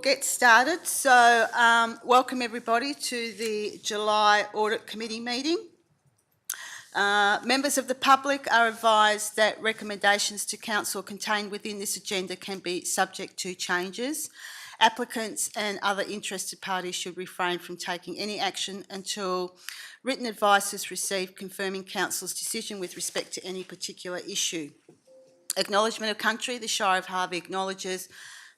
Get started. So welcome everybody to the July Audit Committee meeting. Members of the public are advised that recommendations to Council contained within this agenda can be subject to changes. Applicants and other interested parties should refrain from taking any action until written advice is received confirming Council's decision with respect to any particular issue. Acknowledgement of country. The Shire of Harvey acknowledges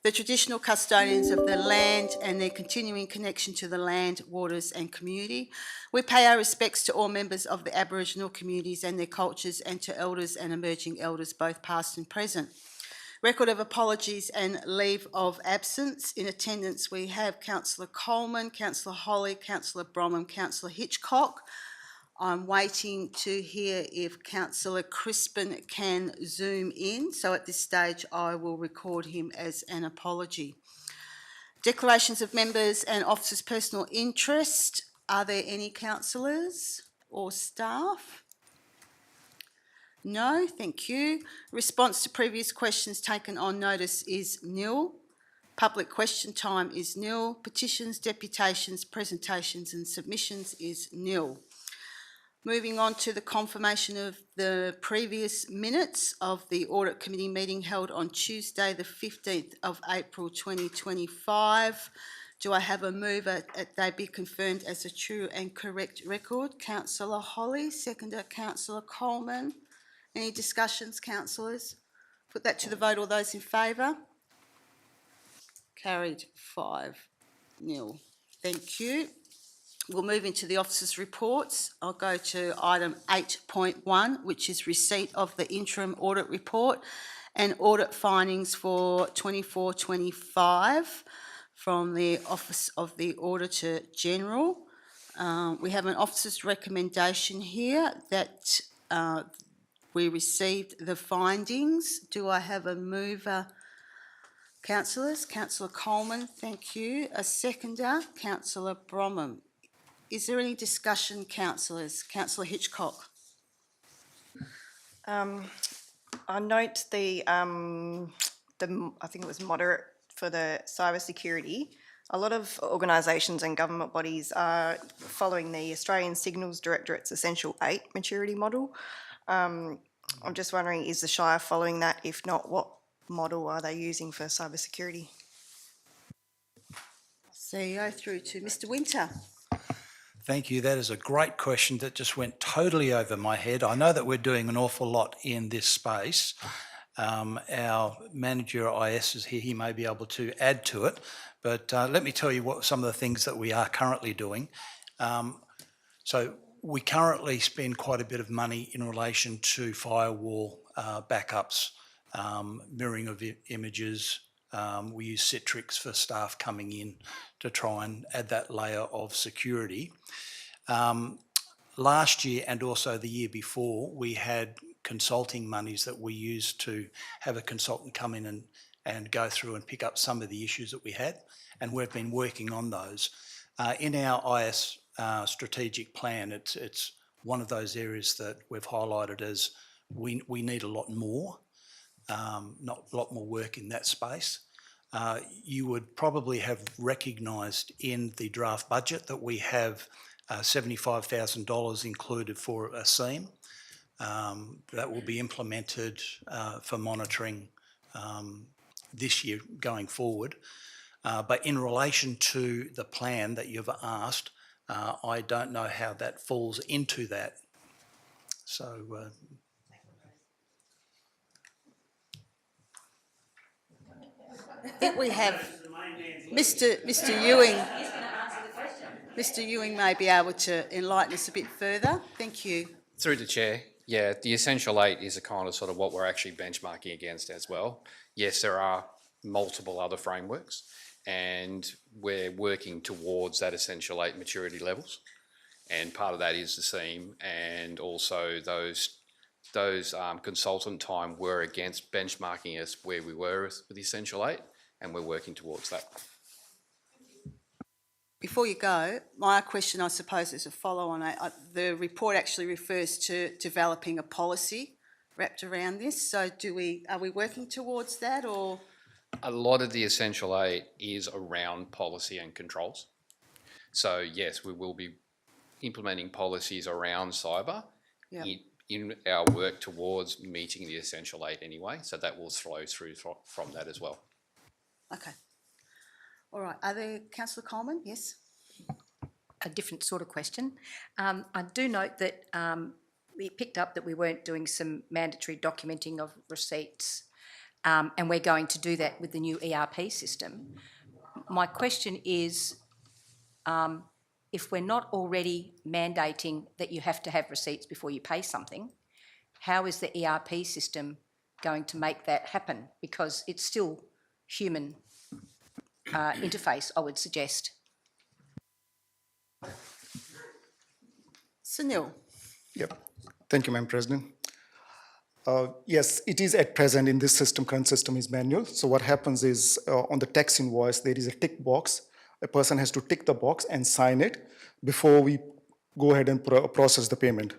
the traditional custodians of the land and their continuing connection to the land, waters and community. We pay our respects to all members of the Aboriginal communities and their cultures, and to elders and emerging elders, both past and present. Record of apologies and leave of absence. In attendance we have Councillor Coleman, Councillor Holly, Councillor Bromham, Councillor Hitchcock. I'm waiting to hear if Councillor Crispin can zoom in, so at this stage I will record him as an apology. Declarations of members and officers' personal interest. Are there any councillors or staff? No, thank you. Response to previous questions taken on notice is nil. Public question time is nil. Petitions, deputations, presentations and submissions is nil. Moving on to the confirmation of the previous minutes of the Audit Committee meeting held on Tuesday the 15th of April 2025. Do I have a mover that they be confirmed as a true and correct record? Councillor Holly, seconder Councillor Coleman. Any discussions, councillors? Put that to the vote. All those in favour? Carried 5-0. Thank you. We'll move into the officers' reports. I'll go to item 8.1, which is receipt of the interim audit report and audit findings for 24-25 from the Office of the Auditor General. We have an officer's recommendation here that we received the findings. Do I have a mover? Councillors, Councillor Coleman, thank you. A seconder, Councillor Bromham. Is there any discussion, councillors? Councillor Hitchcock. I note the I think it was moderate for the cyber security. A lot of organisations and government bodies are following the Australian Signals Directorate's Essential 8 maturity model. I'm just wondering, is the Shire following that? If not, what model are they using for cyber security? CEO through to Mr. Winter. Thank you. That is a great question that just went totally over my head. I know that we're doing an awful lot in this space. Our manager IS is here. He may be able to add to it, but let me tell you what some of the things that we are currently doing. So we currently spend quite a bit of money in relation to firewall backups, mirroring of images. We use Citrix for staff coming in to try and add that layer of security. Last year and also the year before, we had consulting monies that we used to have a consultant come in and go through and pick up some of the issues that we had, and we've been working on those. In our IS strategic plan, it's one of those areas that we've highlighted as we need a lot more. Not a lot more work in that space. You would probably have recognised in the draft budget that we have $75,000 included for a SEAM. That will be implemented for monitoring this year going forward. But in relation to the plan that you've asked, I don't know how that falls into that. So I think we have Mr. Ewing. Mr. Ewing may be able to enlighten us a bit further. Thank you. Through the chair, yeah, the Essential 8 is a kind of sort of what we're actually benchmarking against as well. Yes, there are multiple other frameworks, and we're working towards that Essential 8 maturity levels. And part of that is the SEAM, and also those consultant time were against benchmarking us where we were with the Essential 8, and we're working towards that. Before you go, my question, I suppose, is a follow-on. The report actually refers to developing a policy wrapped around this. So are we working towards that, or A lot of the Essential 8 is around policy and controls. So yes, we will be implementing policies around cyber Yep. in our work towards meeting the Essential 8 anyway. So that will flow through from that as well. Okay. All right. Are there, Councillor Coleman? Yes. A different sort of question. I do note that we picked up that we weren't doing some mandatory documenting of receipts, and we're going to do that with the new ERP system. My question is, if we're not already mandating that you have to have receipts before you pay something, how is the ERP system going to make that happen? Because it's still human interface, I would suggest. Sunil. Yep. Thank you, Madam President. Yes, it is at present in this system, current system is manual. So what happens is on the tax invoice, there is a tick box. A person has to tick the box and sign it before we go ahead and process the payment.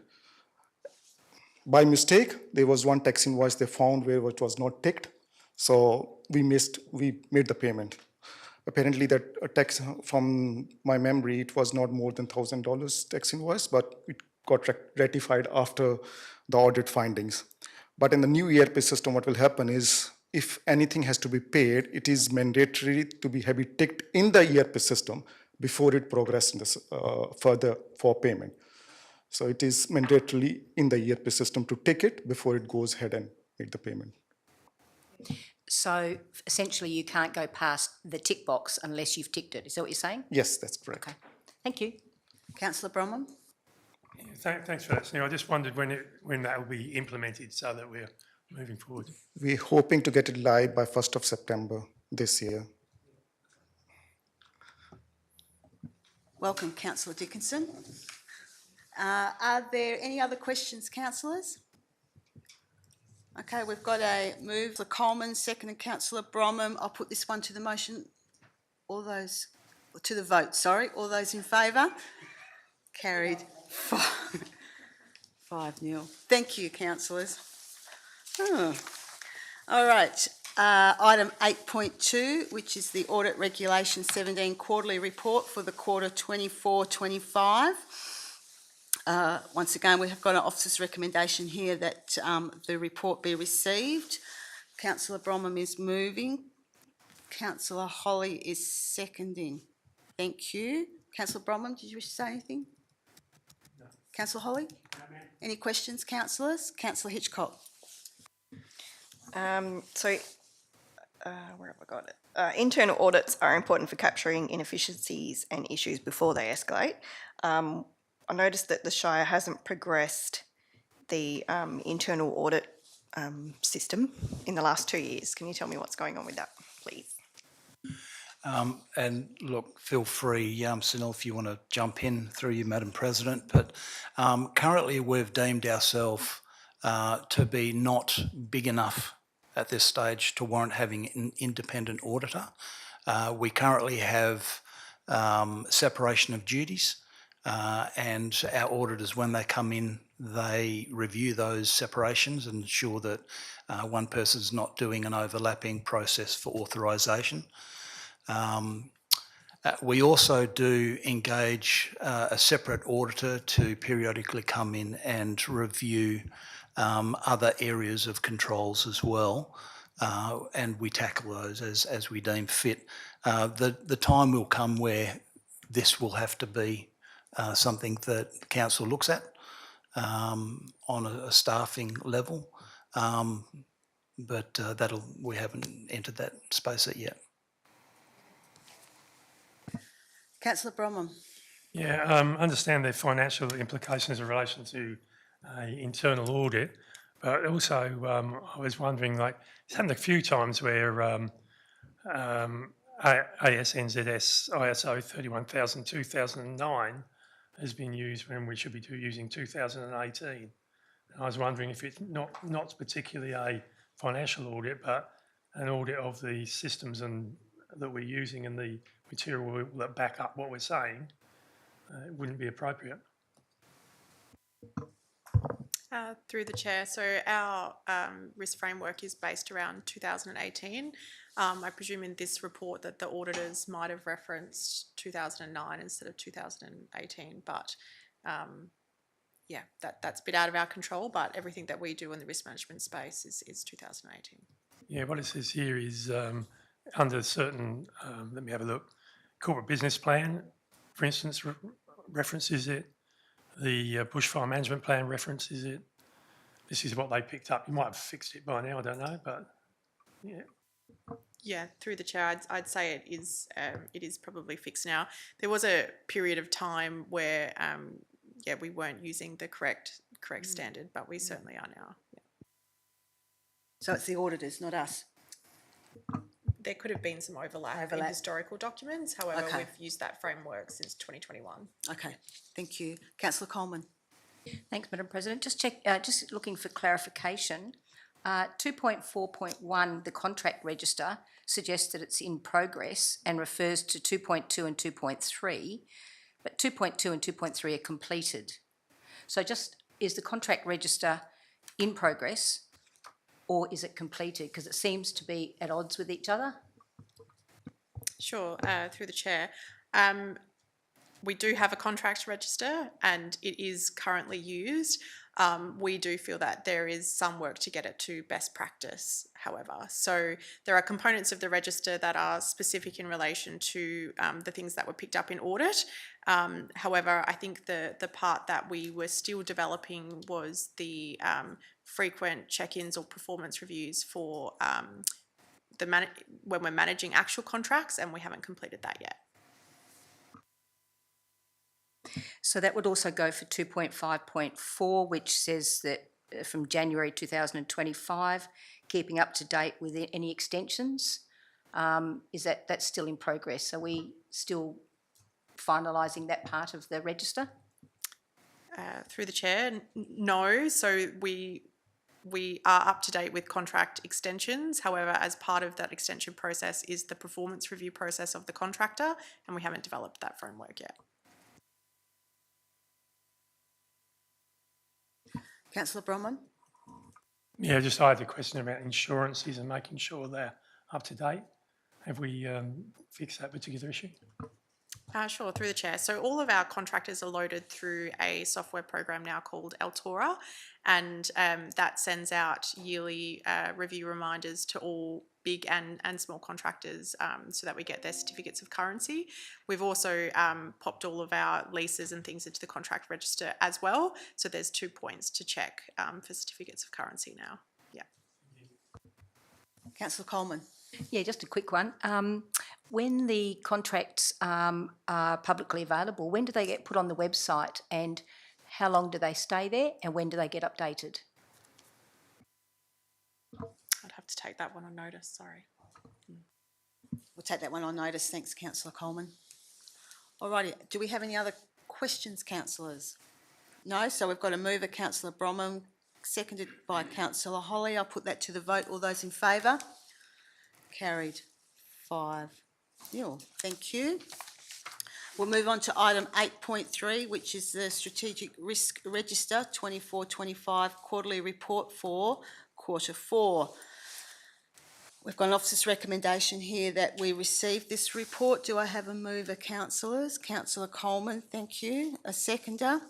By mistake, there was one tax invoice they found where it was not ticked. So we made the payment. Apparently that tax, from my memory, it was not more than $1,000 tax invoice, but it got ratified after the audit findings. But in the new ERP system, what will happen is if anything has to be paid, it is mandatory to have it ticked in the ERP system before it progresses further for payment. So it is mandatorily in the ERP system to tick it before it goes ahead and make the payment. So essentially you can't go past the tick box unless you've ticked it. Is that what you're saying? Yes, that's correct. Okay. Thank you. Councillor Bronwyn. Thanks for that, Sunil. I just wondered when that will be implemented so that we're moving forward. We're hoping to get it live by 1st of September this year. Welcome, Councillor Dickinson. Are there any other questions, councillors? Okay, we've got a move for Coleman, seconded Councillor Bromham. I'll put this one to the motion. All those, to the vote, sorry. All those in favour? Carried. 5-0. Thank you, councillors. All right. Item 8.2, which is the Audit Regulation 17 Quarterly Report for the quarter 24-25. Once again, we have got an officer's recommendation here that the report be received. Councillor Bromham is moving. Councillor Holly is seconding. Thank you. Councillor Bromham, did you wish to say anything? No. Councillor Holly? No, ma'am. Any questions, councillors? Councillor Hitchcock. Where have I got it? Internal audits are important for capturing inefficiencies and issues before they escalate. I noticed that the Shire hasn't progressed the internal audit system in the last 2 years. Can you tell me what's going on with that, please? And look, feel free, Sunil, if you want to jump in through you, Madam President, but currently we've deemed ourselves to be not big enough at this stage to warrant having an independent auditor. We currently have separation of duties, and our auditors, when they come in, they review those separations and ensure that one person's not doing an overlapping process for authorisation. We also do engage a separate auditor to periodically come in and review other areas of controls as well, and we tackle those as we deem fit. The time will come where this will have to be something that council looks at on a staffing level, but we haven't entered that space yet. Councillor Bromham. Yeah, understand the financial implications in relation to internal audit, but also I was wondering, like, it's happened a few times where ASNZS ISO 31000-2009 has been used when we should be using 2018. And I was wondering if it's not particularly a financial audit, but an audit of the systems that we're using and the material that back up what we're saying, it wouldn't be appropriate. Through the chair, so our risk framework is based around 2018. I presume in this report that the auditors might have referenced 2009 instead of 2018, but yeah, that's a bit out of our control, but everything that we do in the risk management space is 2018. Yeah, what it says here is under certain, let me have a look, corporate business plan, for instance, references it. The bushfire management plan references it. This is what they picked up. You might have fixed it by now, I don't know, but yeah. Yeah, through the chair, I'd say it is probably fixed now. There was a period of time where yeah, we weren't using the correct standard, but we certainly are now. Yeah. So it's the auditors, not us. There could have been some overlap in historical documents. However, Okay. we've used that framework since 2021. Okay, thank you. Councillor Coleman. Thanks, Madam President. Just looking for clarification. 2.4.1, the contract register, suggests that it's in progress and refers to 2.2 and 2.3, but 2.2 and 2.3 are completed. So is the contract register in progress or is it completed? Because it seems to be at odds with each other. Sure, through the chair. We do have a contract register and it is currently used. We do feel that there is some work to get it to best practice, however. So there are components of the register that are specific in relation to the things that were picked up in audit. However, I think the part that we were still developing was the frequent check-ins or performance reviews for when we're managing actual contracts, and we haven't completed that yet. So that would also go for 2.5.4, which says that from January 2025, keeping up to date with any extensions. That's still in progress? Are we still finalising that part of the register? Through the chair, no. So we are up to date with contract extensions. However, as part of that extension process is the performance review process of the contractor, and we haven't developed that framework yet. Councillor Bronwyn. Yeah, I had a question about insurances and making sure they're up to date. Have we fixed that particular issue? Sure, through the chair. So all of our contractors are loaded through a software program now called Altora, and that sends out yearly review reminders to all big and small contractors so that we get their certificates of currency. We've also popped all of our leases and things into the contract register as well. So there's 2 points to check for certificates of currency now. Yeah. Councillor Coleman. Yeah, just a quick one. When the contracts are publicly available, when do they get put on the website and how long do they stay there and when do they get updated? I'd have to take that one on notice, sorry. We'll take that one on notice. Thanks, Councillor Coleman. All righty, do we have any other questions, councillors? No, so we've got a mover, Councillor Bronwyn, seconded by Councillor Holly. I'll put that to the vote. All those in favour? Carried 5-0. Thank you. We'll move on to item 8.3, which is the Strategic Risk Register 24-25 Quarterly Report for Quarter 4. We've got an officer's recommendation here that we receive this report. Do I have a mover, councillors? Councillor Coleman, thank you. A seconder?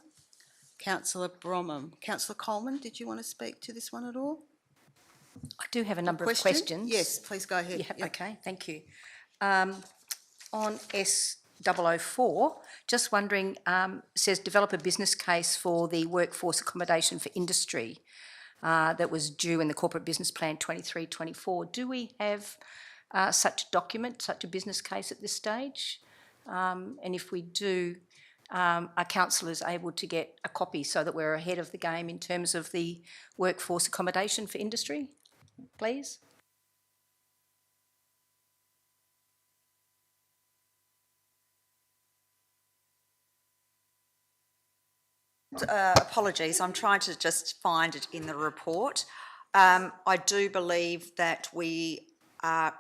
Councillor Bronwyn. Councillor Coleman, did you want to speak to this one at all? I do have a number of questions. Yes, please go ahead. Yeah, Yep. okay, thank you. On S004, just wondering, says develop a business case for the workforce accommodation for industry that was due in the corporate business plan 23-24. Do we have such a document, such a business case at this stage? And if we do, are councillors able to get a copy so that we're ahead of the game in terms of the workforce accommodation for industry, please? Apologies, I'm trying to just find it in the report. I do believe that we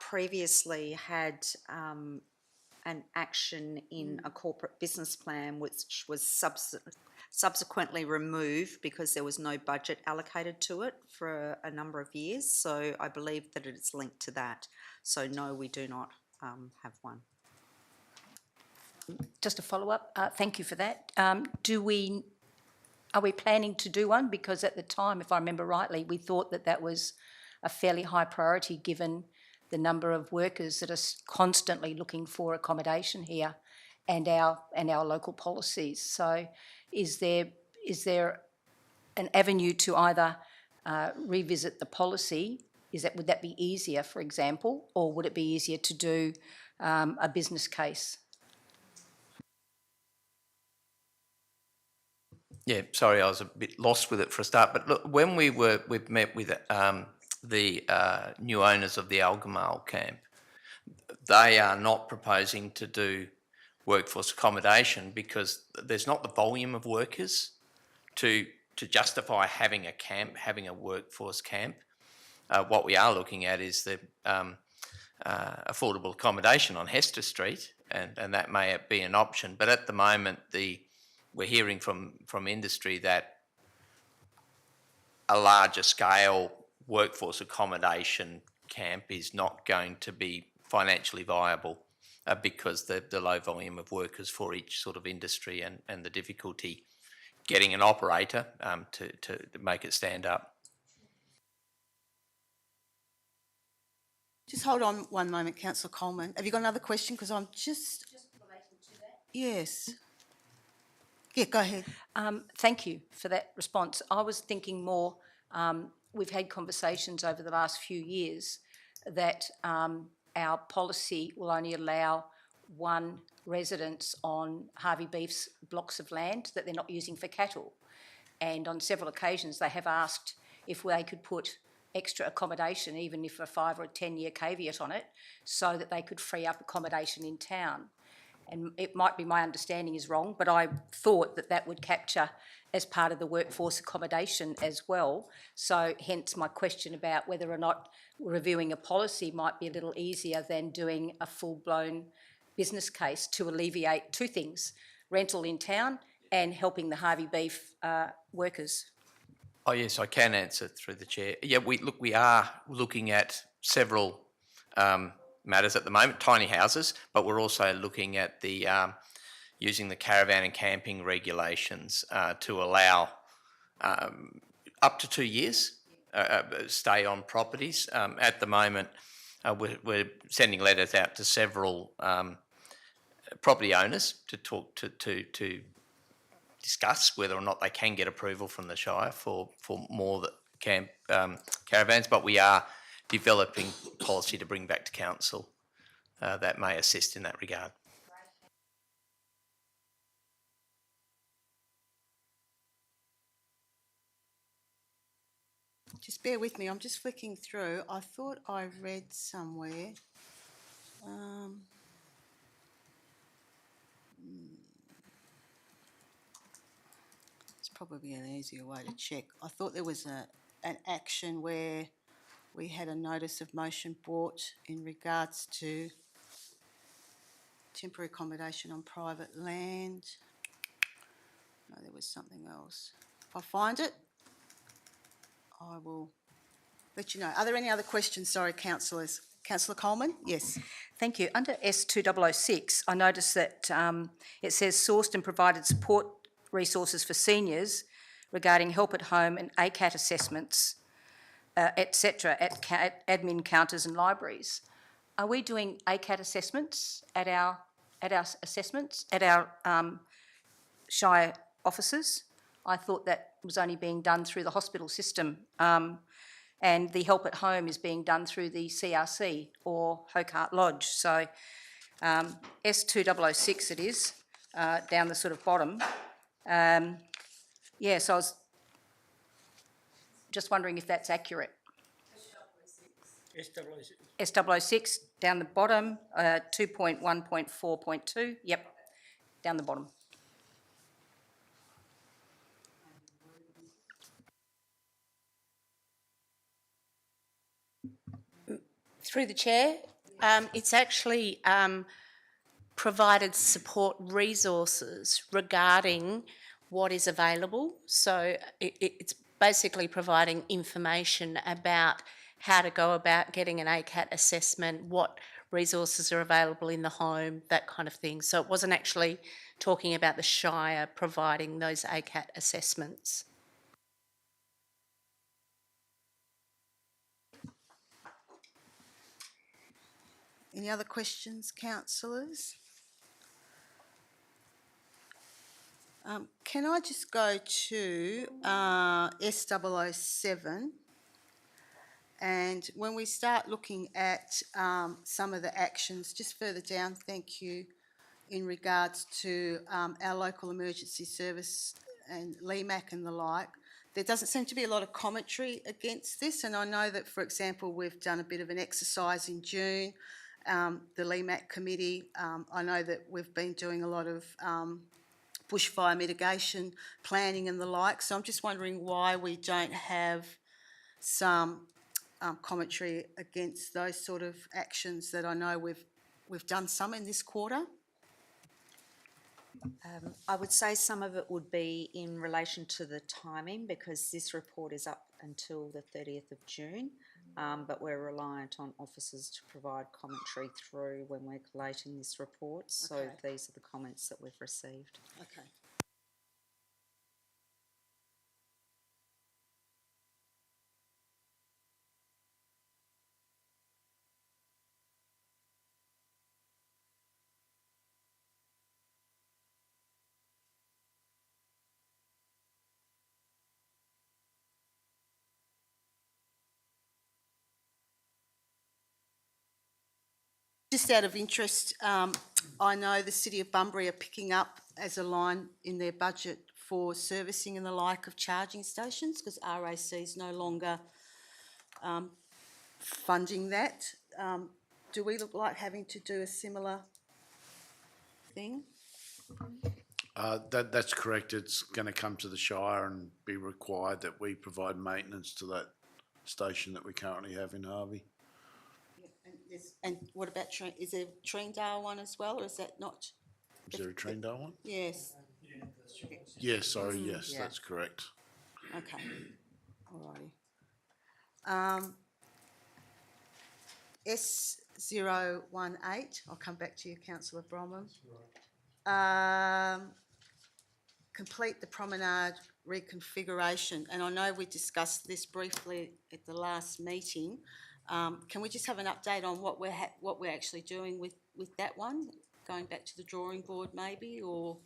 previously had an action in a corporate business plan which was subsequently removed because there was no budget allocated to it for a number of years. So I believe that it's linked to that. So no, we do not have one. Just a follow-up, thank you for that. Are we planning to do one? Because at the time, if I remember rightly, we thought that that was a fairly high priority given the number of workers that are constantly looking for accommodation here and our local policies. So is there an avenue to either revisit the policy? Would that be easier, for example, or would it be easier to do a business case? Yeah, sorry, I was a bit lost with it for a start. But look, when we've met with the new owners of the Algamale camp, they are not proposing to do workforce accommodation because there's not the volume of workers to justify having a camp, having a workforce camp. What we are looking at is the affordable accommodation on Hester Street, and that may be an option. But at the moment, we're hearing from industry that a larger scale workforce accommodation camp is not going to be financially viable because the low volume of workers for each sort of industry and the difficulty getting an operator to make it stand up. Just hold on one moment, Councillor Coleman. Have you got another question? Because I'm just relating to that. Yes. Yeah, go ahead. Thank you for that response. I was thinking more, we've had conversations over the last few years that our policy will only allow one residence on Harvey Beef's blocks of land that they're not using for cattle. And on several occasions they have asked if they could put extra accommodation, even if a 5 or a 10-year caveat on it, so that they could free up accommodation in town. And it might be my understanding is wrong, but I thought that that would capture as part of the workforce accommodation as well. So hence my question about whether or not reviewing a policy might be a little easier than doing a full-blown business case to alleviate two things: rental in town and helping the Harvey Beef workers. Oh yes, I can answer through the chair. Yeah, we are looking at several matters at the moment, tiny houses, but we're also looking at the using the caravan and camping regulations to allow up to 2 yees stay on properties. At the moment, we're sending letters out to several property owners to talk to discuss whether or not they can get approval from the Shire for more caravans, but we are developing policy to bring back to council that may assist in that regard. Just bear with me, I'm just flicking through. I thought I read somewhere. It's probably an easier way to check. I thought there was an action where we had a notice of motion brought in regards to temporary accommodation on private land. No, there was something else. If I find it, I will let you know. Are there any other questions? Sorry, councillors. Councillor Coleman? Yes. Thank you. Under S2006, I noticed that it says sourced and provided support resources for seniors regarding help at home and ACAT assessments, etc., at admin counters and libraries. Are we doing ACAT assessments at our Shire offices? I thought that was only being done through the hospital system, and the help at home is being done through the CRC or Hokart Lodge. So S2006 it is, down the sort of bottom. Yeah, so I was just wondering if that's accurate. S006 down the bottom, 2.1.4.2, yep, down the bottom. Through the chair, it's actually provided support resources regarding what is available. So it's basically providing information about how to go about getting an ACAT assessment, what resources are available in the home, that kind of thing. So it wasn't actually talking about the Shire providing those ACAT assessments. Any other questions, councillors? Can I just go to S007? And when we start looking at some of the actions, just further down, thank you, in regards to our local emergency service and LEMAC and the like, there doesn't seem to be a lot of commentary against this. And I know that, for example, we've done a bit of an exercise in June, the LEMAC committee. I know that we've been doing a lot of bushfire mitigation planning and the like. So I'm just wondering why we don't have some commentary against those sort of actions that I know we've done some in this quarter. I would say some of it would be in relation to the timing, because this report is up until the 30th of June, but we're reliant on officers to provide commentary through when we're collating this report. So Okay. these are the comments that we've received. Okay. Just out of interest, I know the City of Bunbury are picking up as a line in their budget for servicing and the like of charging stations, because RAC is no longer funding that. Do we look like having to do a similar thing? That's correct. It's going to come to the Shire and be required that we provide maintenance to that station that we currently have in Harvey. And what about, is there a Treendale one as well, or is that not? Is there a Treendale one? Yes. Yes, sorry, yes, Yeah. that's correct. Okay, alrighty. S018, I'll come back to you, councillor Bromham. Complete the promenade reconfiguration, and I know we discussed this briefly at the last meeting. Can we just have an update on what we're actually doing with that one? Going back to the drawing board maybe, or?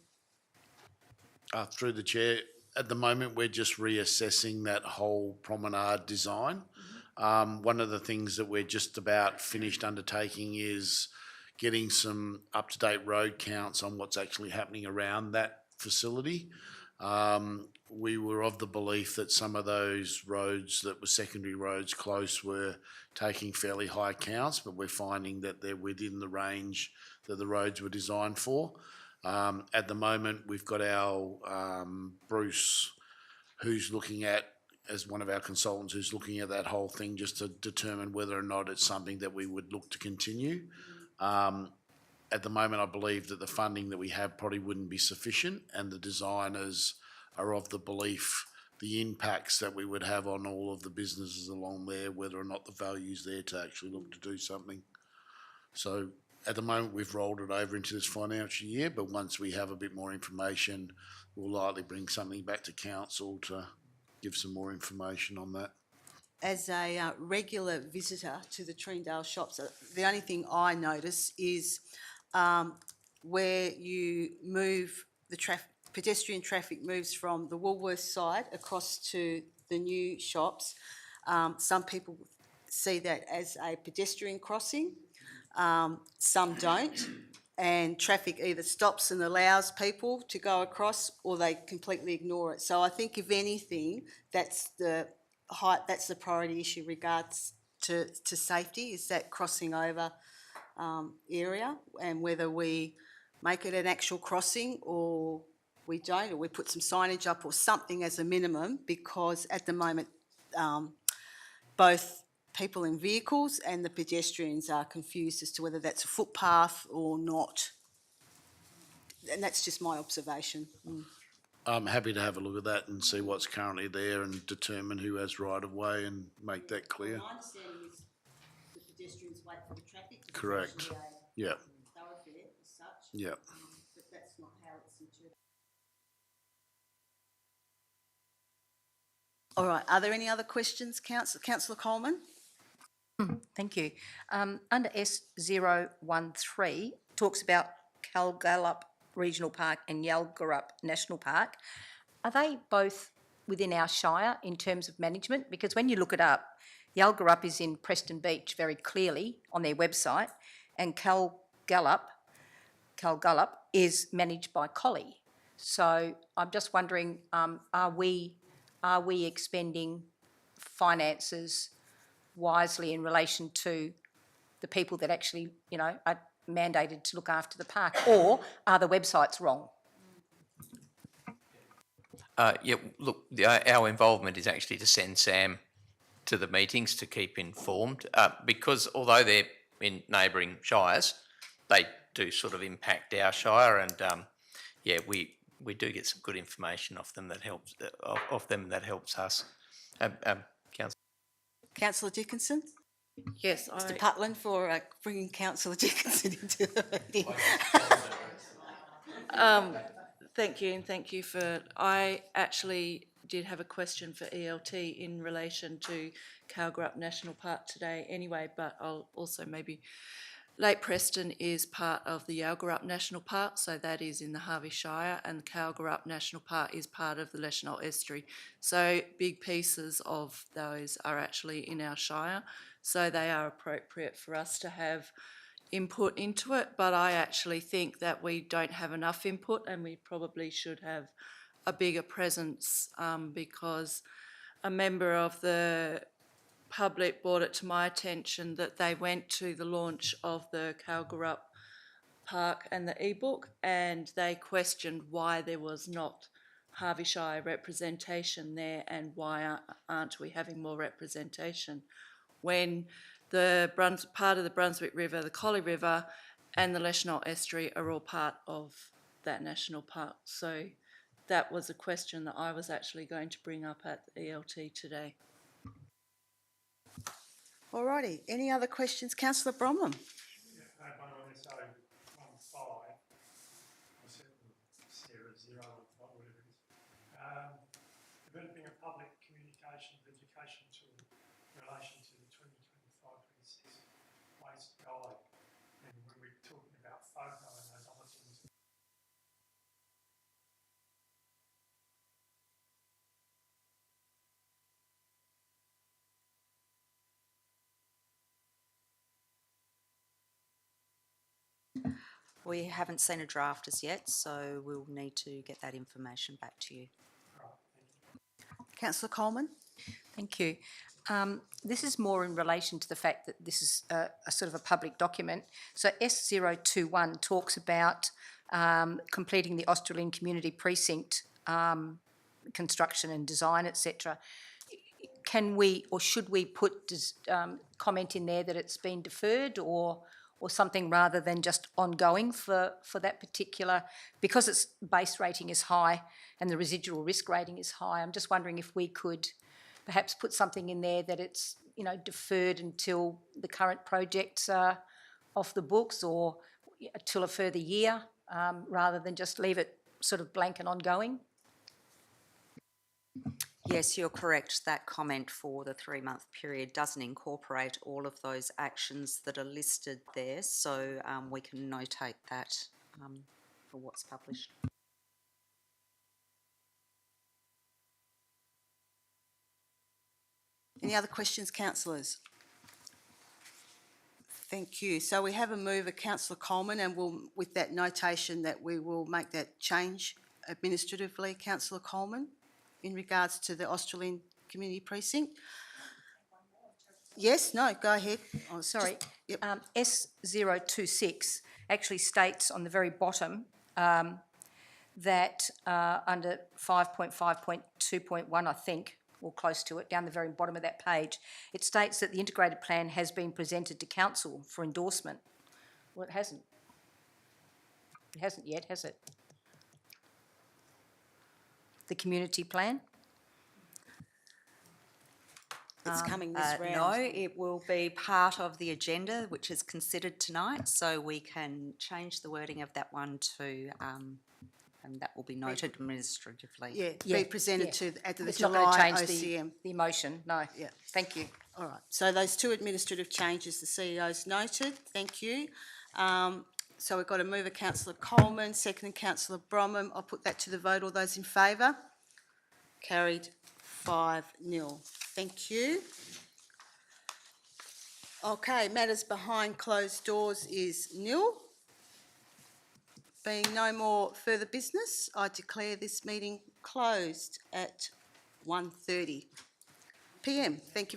Through the chair, at the moment, we're just reassessing that whole promenade design. One of the things that we're just about finished undertaking is getting some up-to-date road counts on what's actually happening around that facility. We were of the belief that some of those roads that were secondary roads close were taking fairly high counts, but we're finding that they're within the range that the roads were designed for. At the moment, we've got our Bruce, who's looking at, as one of our consultants, who's looking at that whole thing just to determine whether or not it's something that we would look to continue. At the moment, I believe that the funding that we have probably wouldn't be sufficient, and the designers are of the belief the impacts that we would have on all of the businesses along there, whether or not the value's there to actually look to do something. So at the moment, we've rolled it over into this financial year, but once we have a bit more information, we'll likely bring something back to council to give some more information on that. As a regular visitor to the Treendale shops, the only thing I notice is where you move the pedestrian traffic moves from the Woolworths side across to the new shops. Some people see that as a pedestrian crossing, some don't, and traffic either stops and allows people to go across, or they completely ignore it. So I think, if anything, that's the priority issue regards to safety, is that crossing over area, and whether we make it an actual crossing or we don't, or we put some signage up or something as a minimum, because at the moment both people in vehicles and the pedestrians are confused as to whether that's a footpath or not. And that's just my observation. I'm happy to have a look at that and see what's currently there and determine who has right of way and make that clear. My understanding is the pedestrians wait for the traffic. 'cause it's Correct. actually a Yeah, thoroughfare as such. yeah. But that's not how it's interpreted. All right, are there any other questions, Councillor Coleman? Thank you. Under S013, talks about Kalgallup Regional Park and Yalgarup National Park. Are they both within our shire in terms of management? Because when you look it up, Yalgarup is in Preston Beach very clearly on their website, and Kalgallup is managed by Collie. So I'm just wondering, are we expending finances wisely in relation to the people that actually, are mandated to look after the park, or are the websites wrong? Yeah, look, our involvement is actually to send Sam to the meetings to keep informed, because although they're in neighbouring shires, they do sort of impact our shire, and yeah, we do get some good information off them that helps us. Councillor. Councillor Dickinson? Yes, Mr Putland for bringing Councillor Dickinson into the meeting. thank you, and thank you for, I actually did have a question for ELT in relation to Kalgarup National Park today anyway, but I'll also maybe, Lake Preston is part of the Yalgarup National Park, so that is in the Harvey Shire, and Kalgarup National Park is part of the Leschenault Estuary. So big pieces of those are actually in our shire, so they are appropriate for us to have input into it, but I actually think that we don't have enough input and we probably should have a bigger presence, because a member of the public brought it to my attention that they went to the launch of the Kalgarup Park and the e-book, and they questioned why there was not Harvey Shire representation there and why aren't we having more representation when the part of the Brunswick River, the Collie River and the Leschenault Estuary are all part of that national park. So that was a question that I was actually going to bring up at the ELT today. All righty, any other questions? Councillor Bromham? Yeah, I had one on SO15. I said Sarah 0, whatever it is. Developing a public communication education tool in relation to the 2025-26 waste guide. And when we're talking about photo and those other things, We haven't seen a draft as yet, so we'll need to get that information back to you. Councillor Coleman? Thank you. This is more in relation to the fact that this is a sort of a public document. So S021 talks about completing the Australian Community Precinct construction and design, etc. Can we or should we put comment in there that it's been deferred or something rather than just ongoing for that particular, because its base rating is high and the residual risk rating is high? I'm just wondering if we could perhaps put something in there that it's, deferred until the current projects are off the books or till a further year, rather than just leave it sort of blank and ongoing. Yes, you're correct. That comment for the 3-month period doesn't incorporate all of those actions that are listed there, so we can notate that for what's published. Any other questions, councillors? Thank you. So we have a mover, Councillor Coleman, and we'll, with that notation that we will make that change administratively, Councillor Coleman, in regards to the Australian Community Precinct. Yes, no, go ahead. Oh, sorry. S026 actually states on the very bottom that under 5.5.2.1, I think, or close to it, down the very bottom of that page, it states that the integrated plan has been presented to council for endorsement. Well, it hasn't. It hasn't yet, has it? the community plan? It's coming this round. No, it will be part of the agenda which is considered tonight, so we can change the wording of that one to, and that will be noted administratively. Yeah, Yeah, be presented yeah. to at the It's not going to July change OCM. the motion, no. Yeah. Thank you. All right, so those two administrative changes, the CEO's noted, thank you. So we've got a mover, councillor Coleman, second councillor Bromham. I'll put that to the vote. All those in favour? Carried 5-0. Thank you. Okay, matters behind closed doors is nil. Being no more further business, I declare this meeting closed at 1:30 p.m. Thank you very much.